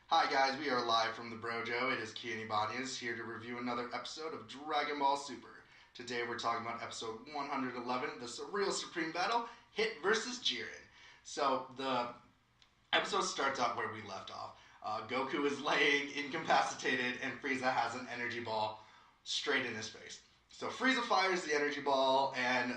Hi guys, we are live from the Brojo. It is Kien here to review another episode of Dragon Ball Super. Today we're talking about episode 111, the Surreal Supreme Battle, Hit versus Jiren. So the episode starts out where we left off. Goku is laying incapacitated and Frieza has an energy ball straight in his face. So Frieza fires the energy ball and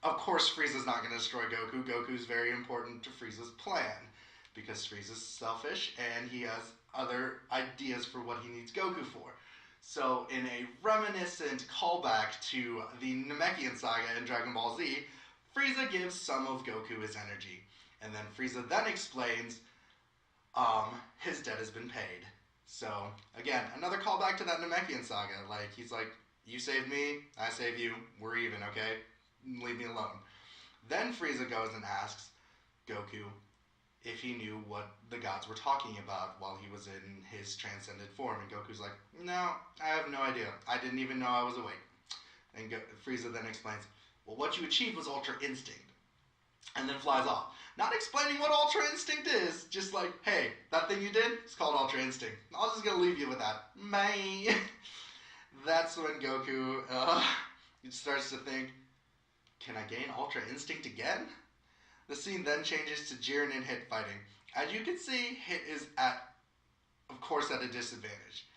of course Frieza's not going to destroy Goku. Goku's very important to Frieza's plan because Frieza's selfish and he has other ideas for what he needs Goku for. So in a reminiscent callback to the Namekian saga in Dragon Ball Z, Frieza gives some of Goku his energy. And then Frieza then explains his debt has been paid. So again, another callback to that Namekian saga. Like he's like, you saved me, I save you, we're even, okay? Leave me alone. Then Frieza goes and asks Goku if he knew what the gods were talking about while he was in his transcended form. And Goku's like, no, I have no idea. I didn't even know I was awake. And Frieza then explains, well, what you achieved was Ultra Instinct. And then flies off. Not explaining what Ultra Instinct is. Just like, hey, that thing you did, it's called Ultra Instinct. I was just going to leave you with that. Bye. That's when Goku starts to think, can I gain Ultra Instinct again? The scene then changes to Jiren and Hit fighting. As you can see, Hit is of course, at a disadvantage.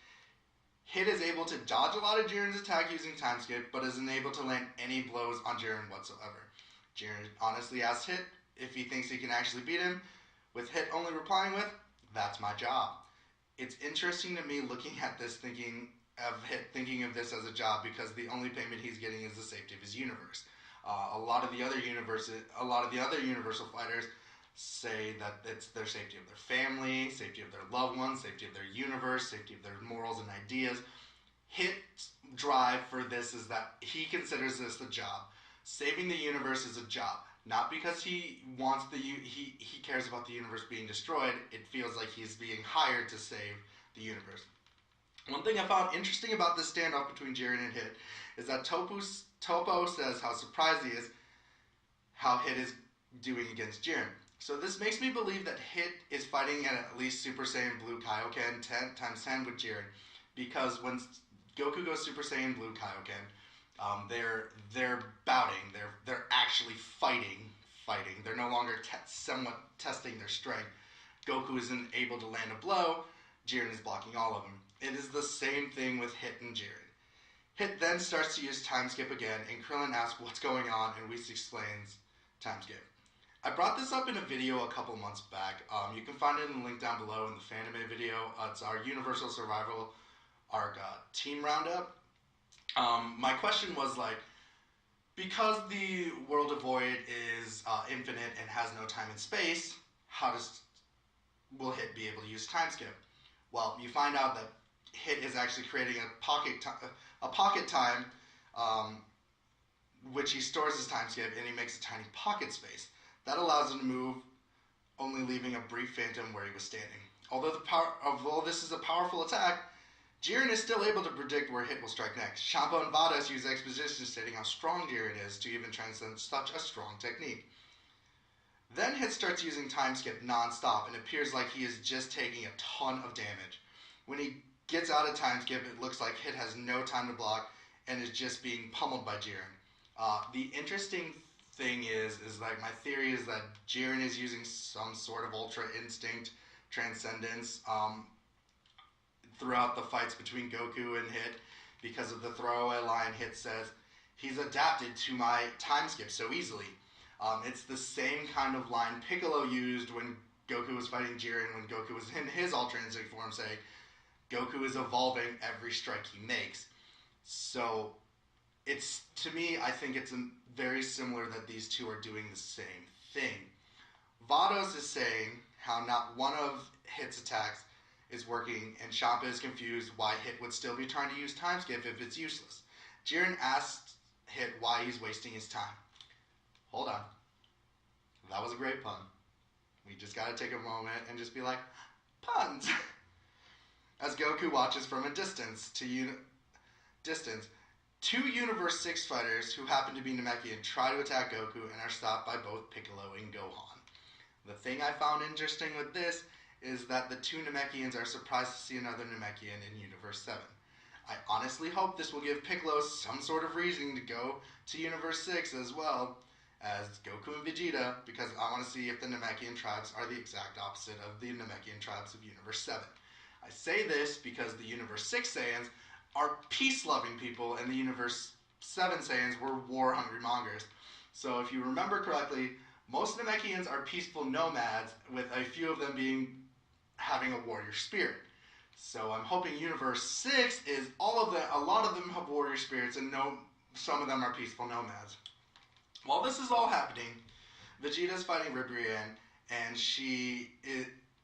Hit is able to dodge a lot of Jiren's attack using time skip, but is unable to land any blows on Jiren whatsoever. Jiren honestly asks Hit if he thinks he can actually beat him, with Hit only replying with, that's my job. It's interesting to me looking at this thinking of this as a job because the only payment he's getting is the safety of his universe. A lot of the other universal fighters say that it's their safety of their family, safety of their loved ones, safety of their universe, safety of their morals and ideas. Hit's drive for this is that he considers this a job. Saving the universe is a job, not because he wants he cares about the universe being destroyed. It feels like he's being hired to save the universe. One thing I found interesting about this standoff between Jiren and Hit is that Topo says how surprised he is how Hit is doing against Jiren. So this makes me believe that Hit is fighting at least Super Saiyan Blue Kaioken 10 times 10 with Jiren, because when Goku goes Super Saiyan Blue Kaioken, they're bouting, they're actually fighting. They're no longer somewhat testing their strength. Goku isn't able to land a blow. Jiren is blocking all of them. It is the same thing with Hit and Jiren. Hit then starts to use time skip again, and Krillin asks what's going on, and Whis explains time skip. I brought this up in a video a couple months back. You can find it in the link down below in the Fan-Ime video. It's our Universal Survival Arc team roundup. My question was like, because the World of Void is infinite and has no time and space, will Hit be able to use time skip? Well, you find out that Hit is actually creating a pocket time, which he stores his time skip, and he makes a tiny pocket space. That allows him to move, only leaving a brief phantom where he was standing. Although this is a powerful attack, Jiren is still able to predict where Hit will strike next. Champa and Vados use exposition stating how strong Jiren is to even transcend such a strong technique. Then Hit starts using time skip non-stop and appears like he is just taking a ton of damage. When he gets out of time skip, it looks like Hit has no time to block and is just being pummeled by Jiren. The interesting thing is like my theory is that Jiren is using some sort of Ultra Instinct transcendence throughout the fights between Goku and Hit because of the throwaway line Hit says, he's adapted to my time skip so easily. It's the same kind of line Piccolo used when Goku was fighting Jiren, when Goku was in his Ultra Instinct form, saying, Goku is evolving every strike he makes. So, to me, I think it's very similar that these two are doing the same thing. Vados is saying how not one of Hit's attacks is working, and Champa is confused why Hit would still be trying to use time skip if it's useless. Jiren asks Hit why he's wasting his time. Hold on. That was a great pun. We just gotta take a moment and just be like, puns! As Goku watches from a distance, two Universe 6 fighters who happen to be Namekian try to attack Goku and are stopped by both Piccolo and Gohan. The thing I found interesting with this is that the two Namekians are surprised to see another Namekian in Universe 7. I honestly hope this will give Piccolo some sort of reason to go to Universe 6 as well as Goku and Vegeta, because I want to see if the Namekian tribes are the exact opposite of the Namekian tribes of Universe 7. I say this because the Universe 6 Saiyans are peace-loving people, and the Universe 7 Saiyans were war-hungry mongers. So if you remember correctly, most Namekians are peaceful nomads, with a few of them having a warrior spirit. So I'm hoping Universe 6 is all of them. A lot of them have warrior spirits, and some of them are peaceful nomads. While this is all happening, Vegeta's fighting Ribrianne, and she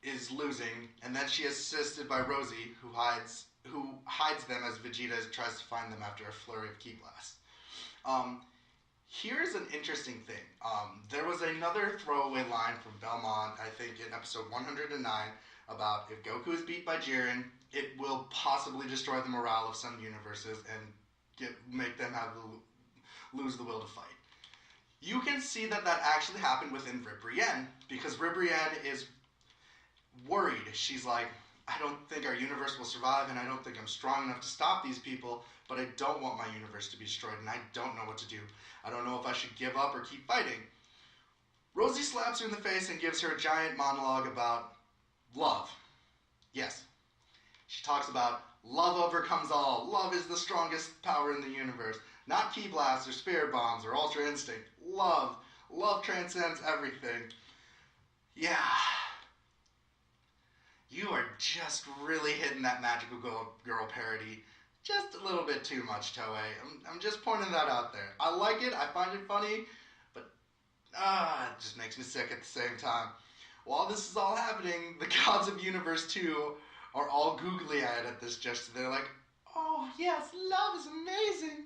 is losing, and then she is assisted by Rosie, who hides them as Vegeta tries to find them after a flurry of Ki blasts. Here's an interesting thing. There was another throwaway line from Belmont, I think in episode 109, about if Goku is beat by Jiren, it will possibly destroy the morale of some universes and make them lose the will to fight. You can see that actually happened within Ribrianne, because Ribrianne is worried. She's like, I don't think our universe will survive, and I don't think I'm strong enough to stop these people, but I don't want my universe to be destroyed, and I don't know what to do. I don't know if I should give up or keep fighting. Rosie slaps her in the face and gives her a giant monologue about love. Yes. She talks about love overcomes all. Love is the strongest power in the universe. Not Ki blasts or spirit bombs or ultra instinct. Love. Love transcends everything. Yeah. You are just really hitting that magical girl parody just a little bit too much, Toei. I'm just pointing that out there. I like it. I find it funny. But it just makes me sick at the same time. While this is all happening, the gods of Universe 2 are all googly-eyed at this gesture. They're like, oh, yes, love is amazing.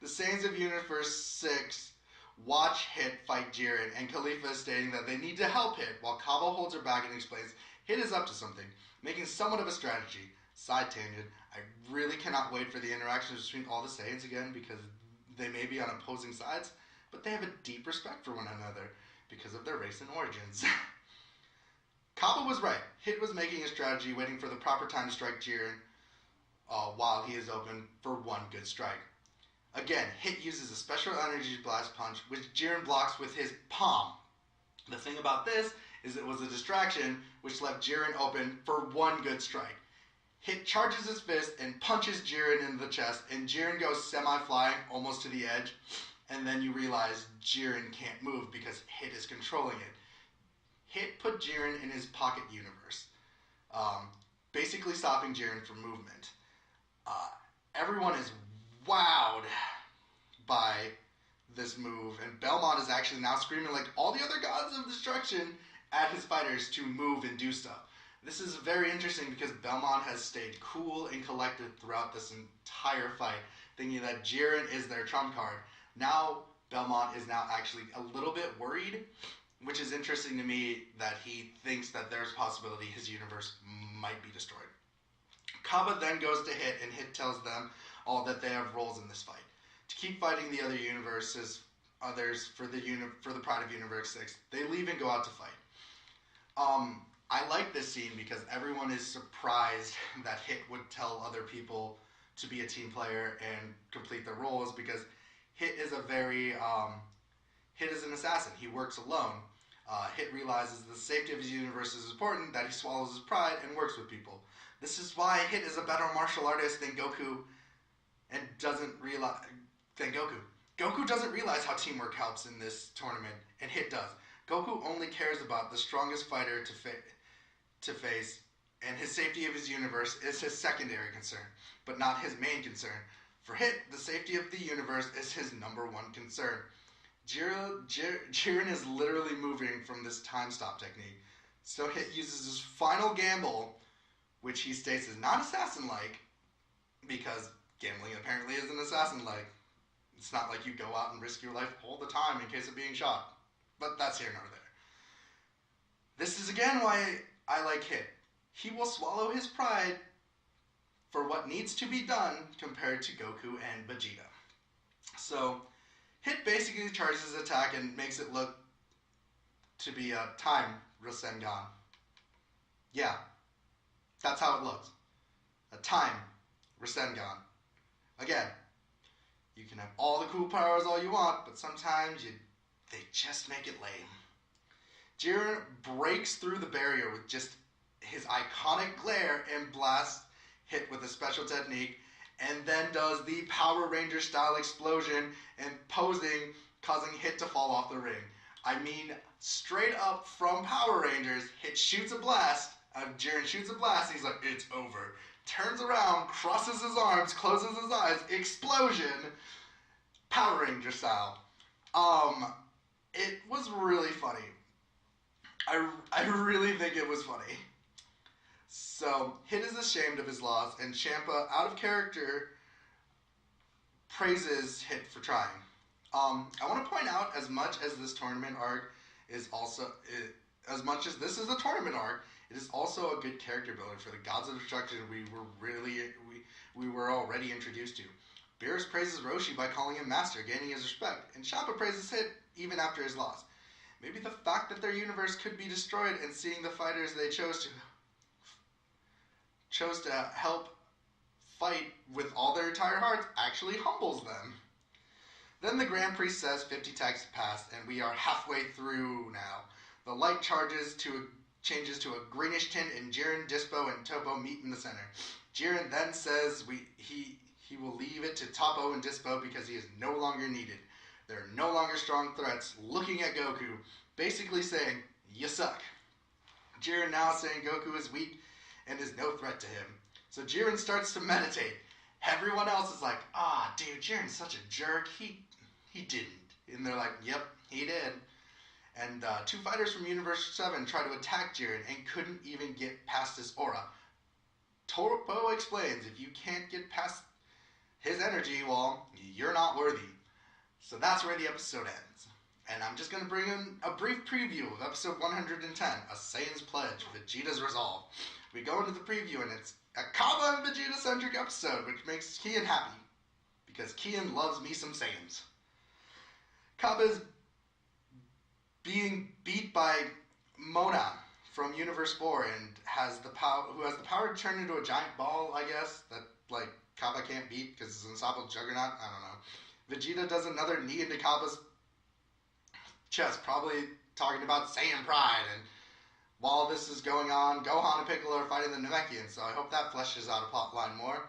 The Saiyans of Universe 6 watch Hit fight Jiren, and Khalifa is stating that they need to help Hit, while Kabo holds her back and explains Hit is up to something, making somewhat of a strategy. Side tangent, I really cannot wait for the interactions between all the Saiyans again, because they may be on opposing sides, but they have a deep respect for one another because of their race and origins. Kaba was right. Hit was making a strategy, waiting for the proper time to strike Jiren while he is open for one good strike. Again, Hit uses a special energy blast punch, which Jiren blocks with his palm. The thing about this is it was a distraction, which left Jiren open for one good strike. Hit charges his fist and punches Jiren in the chest, and Jiren goes semi-flying almost to the edge, and then you realize Jiren can't move because Hit is controlling it. Hit put Jiren in his pocket universe, basically stopping Jiren from movement. Everyone is wowed by this move, and Belmont is actually now screaming like all the other gods of destruction at his fighters to move and do stuff. This is very interesting because Belmont has stayed cool and collected throughout this entire fight, thinking that Jiren is their trump card. Now, Belmont is now actually a little bit worried, which is interesting to me that he thinks that there's a possibility his universe might be destroyed. Kaba then goes to Hit, and Hit tells them all that they have roles in this fight. To keep fighting the other universes, others for the pride of Universe 6, they leave and go out to fight. I like this scene because everyone is surprised that Hit would tell other people to be a team player and complete their roles, because Hit is Hit is an assassin. He works alone. Hit realizes the safety of his universe is important, that he swallows his pride and works with people. This is why Hit is a better martial artist than Goku, and doesn't realize Goku doesn't realize how teamwork helps in this tournament, and Hit does. Goku only cares about the strongest fighter to face, and his safety of his universe is his secondary concern, but not his main concern. For Hit, the safety of the universe is his number one concern. Jiren is literally moving from this time stop technique. So Hit uses his final gamble, which he states is not assassin-like, because gambling apparently isn't assassin-like. It's not like you go out and risk your life all the time in case of being shot. But that's here nor there. This is again why I like Hit. He will swallow his pride for what needs to be done compared to Goku and Vegeta. So Hit basically charges his attack and makes it look to be a time Rasengan. Yeah, that's how it looks. A time, Rasengan. Again, you can have all the cool powers all you want, but sometimes they just make it lame. Jiren breaks through the barrier with just his iconic glare and blast hit with a special technique, and then does the Power Ranger style explosion and posing, causing Hit to fall off the ring. I mean, straight up from Power Rangers, Hit shoots a blast, Jiren shoots a blast, he's like, it's over. Turns around, crosses his arms, closes his eyes, explosion, Power Ranger style. It was really funny. I really think it was funny. So, Hit is ashamed of his loss, and Champa, out of character, praises Hit for trying. I want to point out, as much as this tournament arc is also, as much as this is a tournament arc, it is also a good character builder for the Gods of Destruction we were already introduced to. Beerus praises Roshi by calling him Master, gaining his respect, and Champa praises Hit even after his loss. Maybe the fact that their universe could be destroyed and seeing the fighters they chose to help fight with all their entire hearts actually humbles them. Then the Grand Priest says 50 tags have passed, and we are halfway through now. The light changes to a greenish tint, and Jiren, Dispo, and Topo meet in the center. Jiren then says he will leave it to Topo and Dispo because he is no longer needed. They're no longer strong threats, looking at Goku, basically saying, you suck. Jiren now saying Goku is weak and is no threat to him. So Jiren starts to meditate. Everyone else is like, dude, Jiren's such a jerk. He didn't. And they're like, yep, he did. And 2 fighters from Universe 7 try to attack Jiren and couldn't even get past his aura. Topo explains, if you can't get past his energy, well, you're not worthy. So that's where the episode ends. And I'm just going to bring in a brief preview of episode 110, A Saiyan's Pledge, Vegeta's Resolve. We go into the preview, and it's a Kaba and Vegeta-centric episode, which makes Kien happy, because Kien loves me some Saiyans. Kaba's being beat by Mona from Universe 4 and who has the power to turn into a giant ball, I guess, that, like, Kaba can't beat because it's an unstoppable juggernaut. I don't know. Vegeta does another knee into Kaba's chest, probably talking about Saiyan pride. And while this is going on, Gohan and Piccolo are fighting the Namekians, so I hope that fleshes out a plot line more.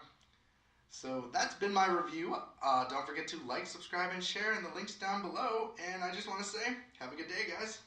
So that's been my review. Don't forget to like, subscribe, and share in the links down below. And I just want to say, have a good day, guys.